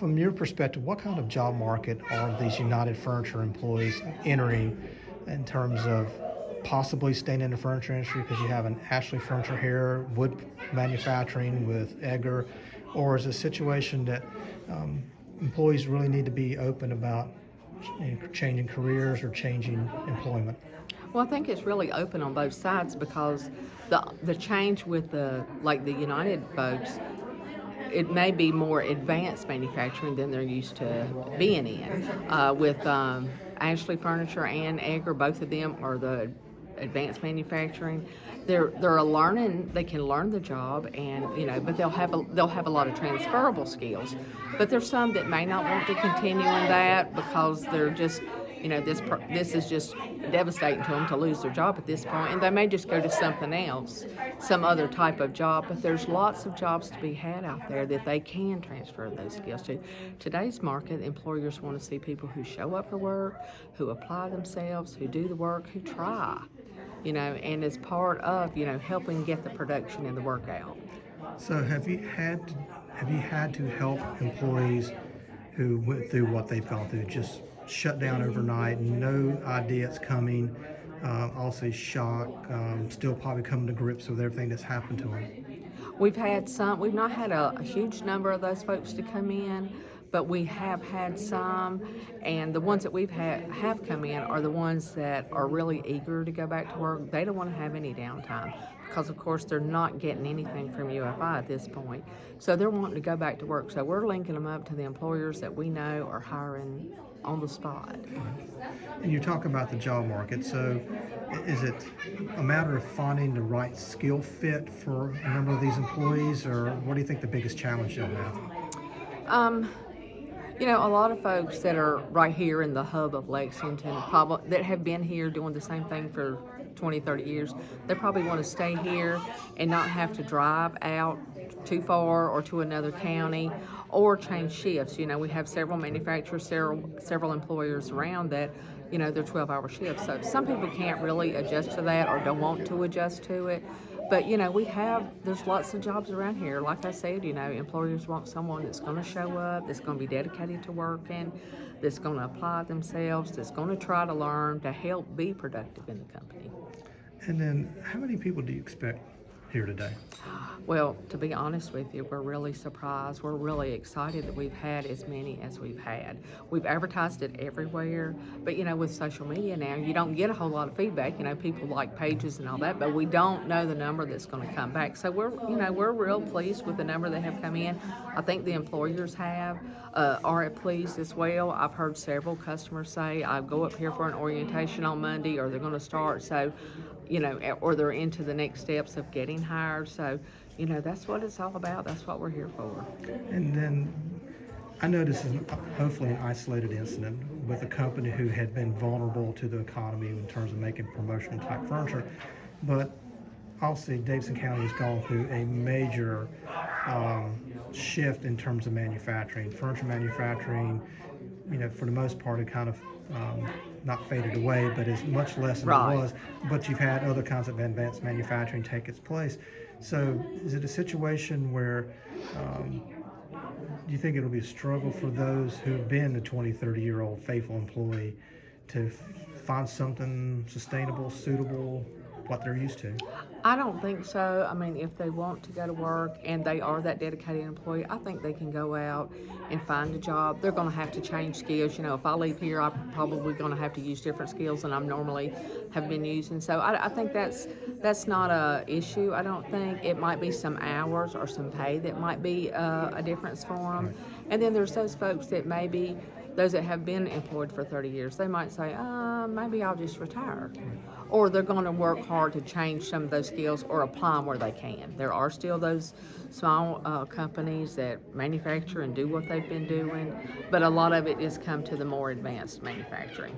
from your perspective, what kind of job market are these United Furniture employees entering in terms of possibly staying in the furniture industry because you have an Ashley Furniture here, wood manufacturing with Edgar, or is it a situation that employees really need to be open about changing careers or changing employment? Well, I think it's really open on both sides because the change with the United folks, it may be more advanced manufacturing than they're used to being in. With Ashley Furniture and Egger, both of them are the advanced manufacturing. They're a learning. They can learn the job, and but they'll have a lot of transferable skills. But there's some that may not want to continue in that because they're just this is just devastating to them to lose their job at this point, and they may just go to something else, some other type of job. But there's lots of jobs to be had out there that they can transfer those skills to. Today's market, employers want to see people who show up for work, who apply themselves, who do the work, who try, and as part of helping get the production and the work out. So have you had to help employees who went through what they've gone through, just shut down overnight, no idea it's coming, also shock, still probably coming to grips with everything that's happened to them? We've not had a huge number of those folks to come in, but we have had some, and the ones that have come in are the ones that are really eager to go back to work. They don't want to have any downtime because, of course, they're not getting anything from UFI at this point. So they're wanting to go back to work. So we're linking them up to the employers that we know are hiring on the spot. And you talk about the job market, so is it a matter of finding the right skill fit for a number of these employees, or what do you think the biggest challenge you'll have? Um, a lot of folks that are right here in the hub of Lexington, probably that have been here doing the same thing for 20, 30 years, they probably want to stay here and not have to drive out too far or to another county or change shifts. We have several manufacturers, several employers around that, they're 12-hour shifts. So some people can't really adjust to that or don't want to adjust to it. But, there's lots of jobs around here. Like I said, employers want someone that's going to show up, that's going to be dedicated to working, that's going to apply themselves, that's going to try to learn to help be productive in the company. And then how many people do you expect here today? Well, to be honest with you, we're really surprised. We're really excited that we've had as many as we've had. We've advertised it everywhere, but with social media now, you don't get a whole lot of feedback. People like pages and all that, but we don't know the number that's going to come back. So we're real pleased with the number that have come in. I think the employers are pleased as well. I've heard several customers say, "I go up here for an orientation on Monday," or they're going to start. So or they're into the next steps of getting hired. So, that's what it's all about. That's what we're here for. And then I know this is hopefully an isolated incident with a company who had been vulnerable to the economy in terms of making promotional type furniture, but also Davidson County has gone through a major shift in terms of manufacturing. Furniture manufacturing, for the most part, it kind of not faded away, but is much less than Right. it was. But you've had other kinds of advanced manufacturing take its place. So is it a situation where do you think it'll be a struggle for those who've been the 20, 30-year-old faithful employee to find something sustainable, suitable, what they're used to? I don't think so. I mean, if they want to go to work and they are that dedicated employee, I think they can go out and find a job. They're going to have to change skills. If I leave here, I'm probably going to have to use different skills than I'm normally have been using. So I think that's not a issue. I don't think it might be some hours or some pay that might be a difference for them. Right. And then there's those folks that maybe those that have been employed for 30 years, they might say, maybe I'll just retire. Or they're going to work hard to change some of those skills or apply them where they can. There are still those small companies that manufacture and do what they've been doing, but a lot of it has come to the more advanced manufacturing.